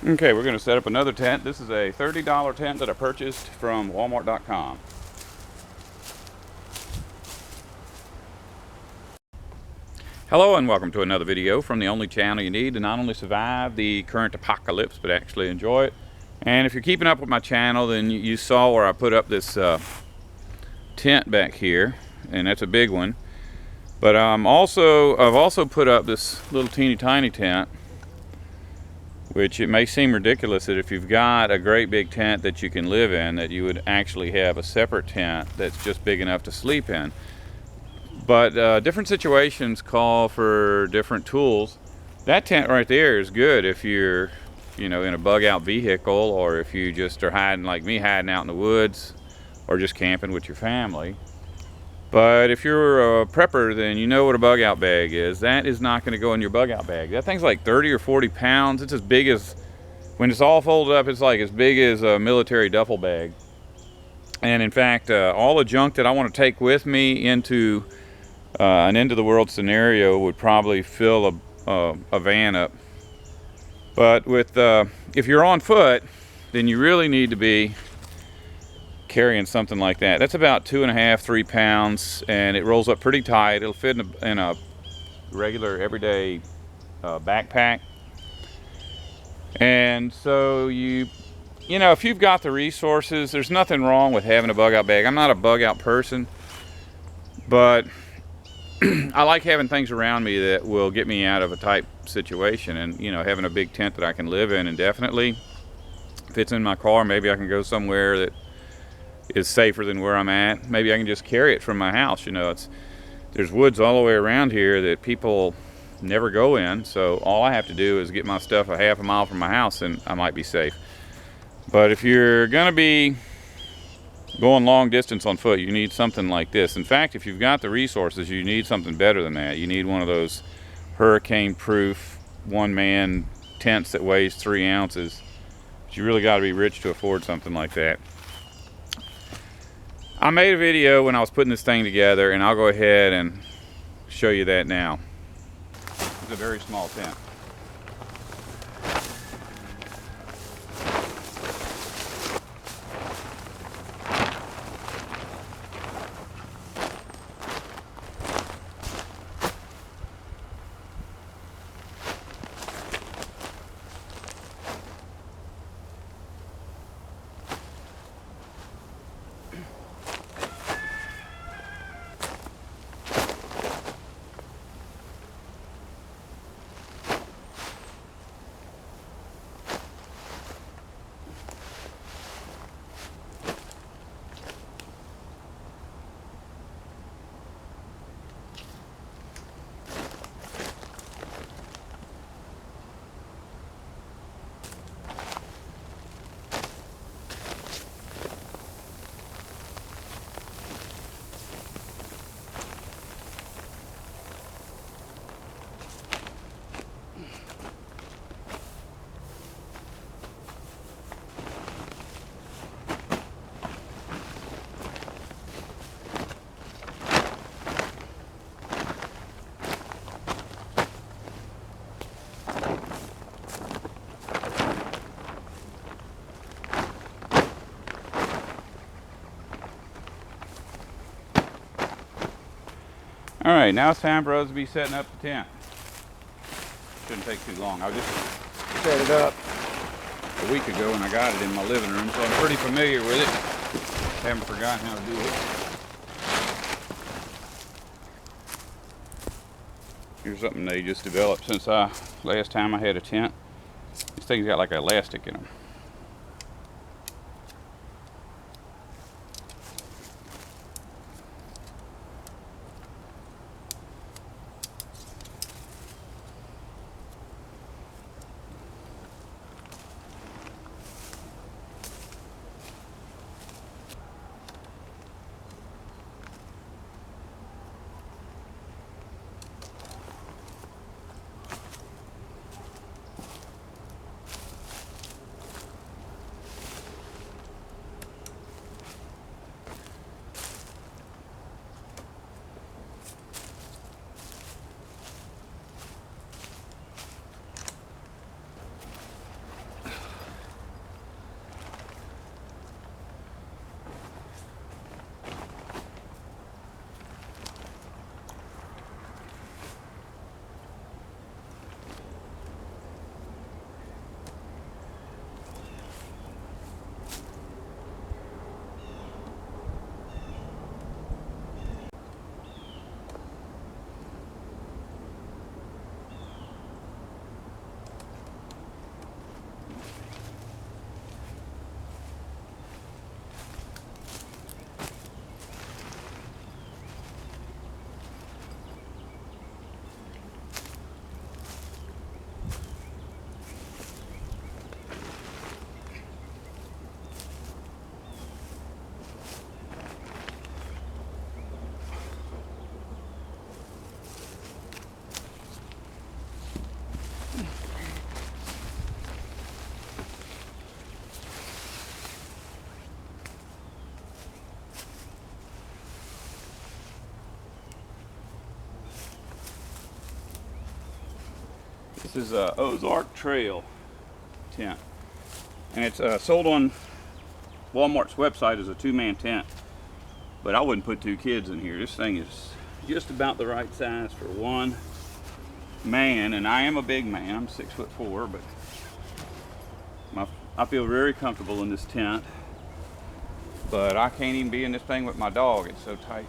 Okay, we're going to set up another tent. This is a $30 tent that I purchased from Walmart.com. Hello and welcome to another video from the only channel you need to not only survive the current apocalypse, but actually enjoy it. And if you're keeping up with my channel, then you saw where I put up this tent back here, and that's a big one. But I've also put up this little teeny tiny tent, which it may seem ridiculous that if you've got a great big tent that you can live in, that you would actually have a separate tent that's just big enough to sleep in. But different situations call for different tools. That tent right there is good if you're, in a bug out vehicle, or if you just are hiding like me, hiding out in the woods, or just camping with your family. But if you're a prepper, then you know what a bug out bag is. That is not going to go in your bug out bag. That thing's like 30 or 40 pounds. It's as big as, when it's all folded up, it's like as big as a military duffel bag. And in fact, all the junk that I want to take with me into an end of the world scenario would probably fill a van up. But if you're on foot, then you really need to be carrying something like that. That's about 2.5 to 3 pounds, and it rolls up pretty tight. It'll fit in a regular everyday backpack. And so if you've got the resources, there's nothing wrong with having a bug out bag. I'm not a bug out person, but I like having things around me that will get me out of a tight situation. And having a big tent that I can live in indefinitely. If it's in my car, maybe I can go somewhere that is safer than where I'm at. Maybe I can just carry it from my house. There's woods all the way around here that people never go in, so all I have to do is get my stuff a half a mile from my house and I might be safe. But if you're gonna be going long distance on foot, you need something like this. In fact, if you've got the resources, you need something better than that. You need one of those hurricane proof one-man tents that weighs 3 ounces. But you really got to be rich to afford something like that. I made a video when I was putting this thing together, and I'll go ahead and show you that now. It's a very small tent. All right, now it's time for us to be setting up the tent. Shouldn't take too long. I just set it up a week ago and I got it in my living room, so I'm pretty familiar with it. Haven't forgotten how to do it. Here's something they just developed since last time I had a tent. These things got like elastic in them. is a Ozark Trail tent, and it's sold on Walmart's website as a 2-man tent, but I wouldn't put 2 kids in here. This thing is just about the right size for 1 man, and I am a big man. I'm 6'4", but I feel very comfortable in this tent, but I can't even be in this thing with my dog. It's so tight.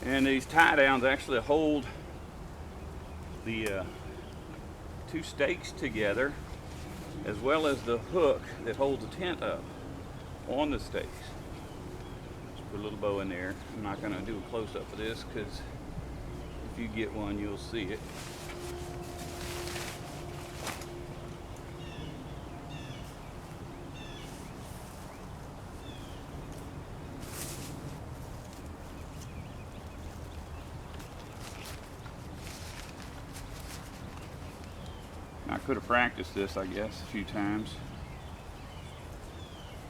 And these tie downs actually hold the 2 stakes together, as well as the hook that holds the tent up on the stakes. Just put a little bow in there. I'm not going to do a close-up of this because if you get one, you'll see it. I could have practiced this, I guess, a few times,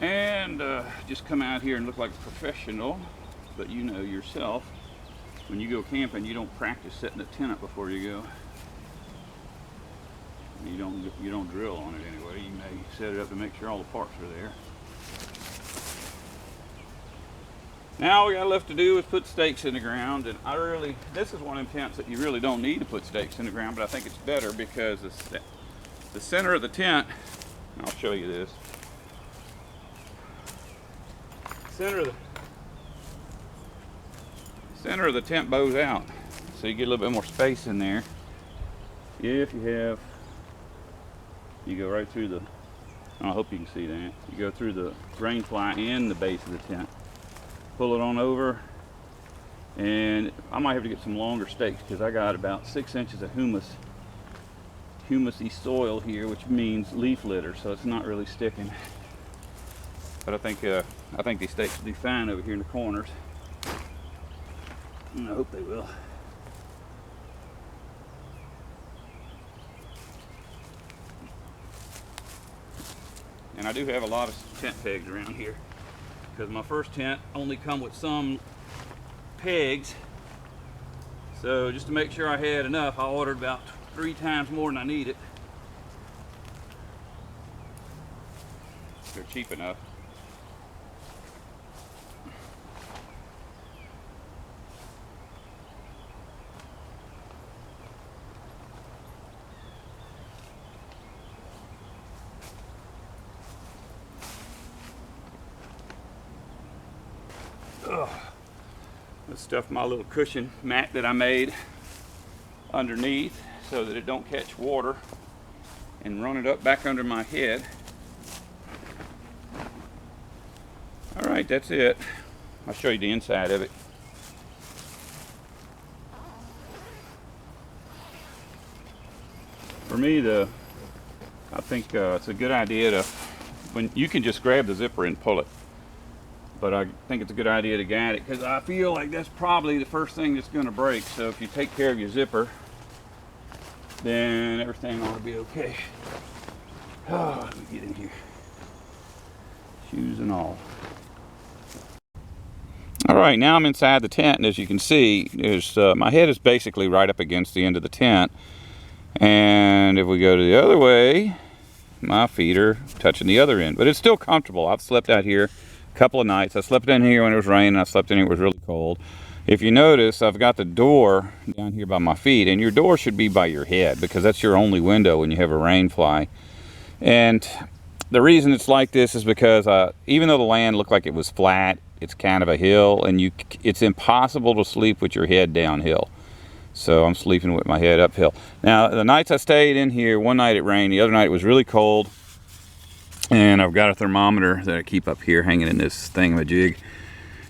and just come out here and look like a professional. But you know yourself, when you go camping, you don't practice setting the tent up before you go. You don't drill on it anyway. You may set it up to make sure all the parts are there. Now all we got left to do is put stakes in the ground, and this is one of them tents that you really don't need to put stakes in the ground, but I think it's better because the center of the tent, I'll show you this. Center of the tent bows out, so you get a little bit more space in there. If you go right through the, I hope you can see that. You go through the rain fly and the base of the tent. Pull it on over, and I might have to get some longer stakes because I got about 6 inches of humusy soil here, which means leaf litter, so it's not really sticking. But I think these stakes will do fine over here in the corners, and I hope they will. And I do have a lot of tent pegs around here, because my first tent only come with some pegs. So just to make sure I had enough, I ordered about 3 times more than I needed. They're cheap enough. Let's stuff my little cushion mat that I made underneath so that it don't catch water, and run it up back under my head. All right, that's it. I'll show you the inside of it. For me, I think it's a good idea to, when you can just grab the zipper and pull it. But I think it's a good idea to guide it, because I feel like that's probably the first thing that's going to break. So if you take care of your zipper, then everything ought to be okay. Oh, let me get in here. Shoes and all. All right, now I'm inside the tent, and as you can see, my head is basically right up against the end of the tent. And if we go to the other way, my feet are touching the other end. But it's still comfortable. I've slept out here couple of nights. I slept in here when it was raining. I slept in here when it was really cold. If you notice, I've got the door down here by my feet, and your door should be by your head because that's your only window when you have a rain fly. And the reason it's like this is because even though the land looked like it was flat, it's kind of a hill, and it's impossible to sleep with your head downhill. So I'm sleeping with my head uphill. Now, the nights I stayed in here, one night it rained, the other night it was really cold. And I've got a thermometer that I keep up here hanging in this thingamajig.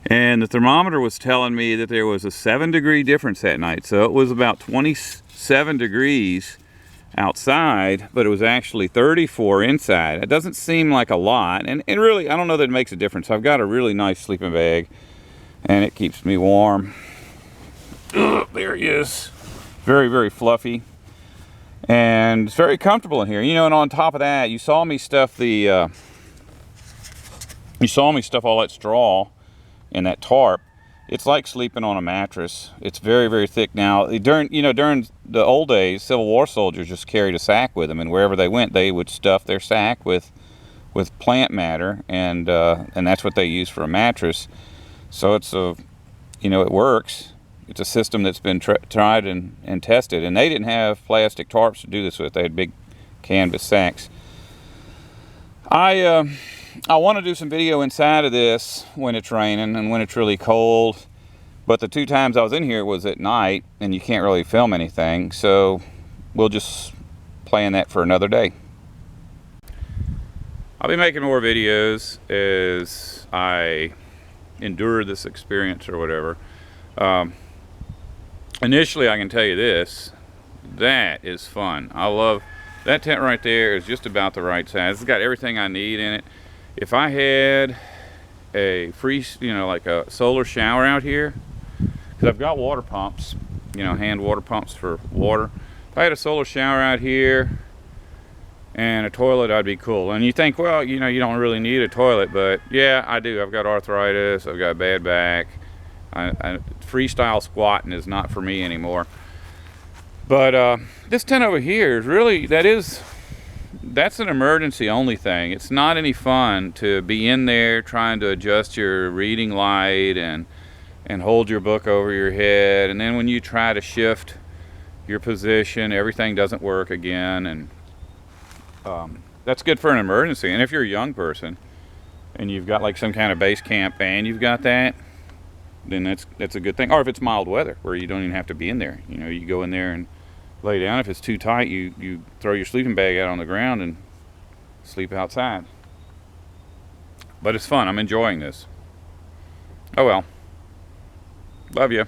And the thermometer was telling me that there was a 7-degree difference that night. So it was about 27 degrees outside, but it was actually 34 inside. It doesn't seem like a lot. And really, I don't know that it makes a difference. I've got a really nice sleeping bag, and it keeps me warm. Ugh, there he is. Very, very fluffy. And it's very comfortable in here, you know. And on top of that, you saw me stuff all that straw in that tarp. It's like sleeping on a mattress. It's very, very thick now. During the old days, Civil War soldiers just carried a sack with them, and wherever they went, they would stuff their sack with plant matter, and that's what they use for a mattress. So it's it works. It's a system that's been tried and tested, and they didn't have plastic tarps to do this with. They had big canvas sacks. I want to do some video inside of this when it's raining and when it's really cold, but the 2 times I was in here was at night, and you can't really film anything, so we'll just plan that for another day. I'll be making more videos as I endure this experience or whatever. Initially, I can tell you this, that is fun. I love that tent right there. Is just about the right size. It's got everything I need in it. If I had a free, like a solar shower out here, because I've got water pumps, hand water pumps for water. If I had a solar shower out here and a toilet, I'd be cool. And you think, well, you don't really need a toilet, but yeah, I do. I've got arthritis. I've got a bad back. Freestyle squatting is not for me anymore. But this tent over here is really, that's an emergency only thing. It's not any fun to be in there trying to adjust your reading light and hold your book over your head, and then when you try to shift your position, everything doesn't work again. And that's good for an emergency. And if you're a young person and you've got like some kind of base camp and you've got that, then that's a good thing. Or if it's mild weather where you don't even have to be in there, you go in there and lay down. If it's too tight, you throw your sleeping bag out on the ground and sleep outside. But it's fun. I'm enjoying this. Oh well. Love you.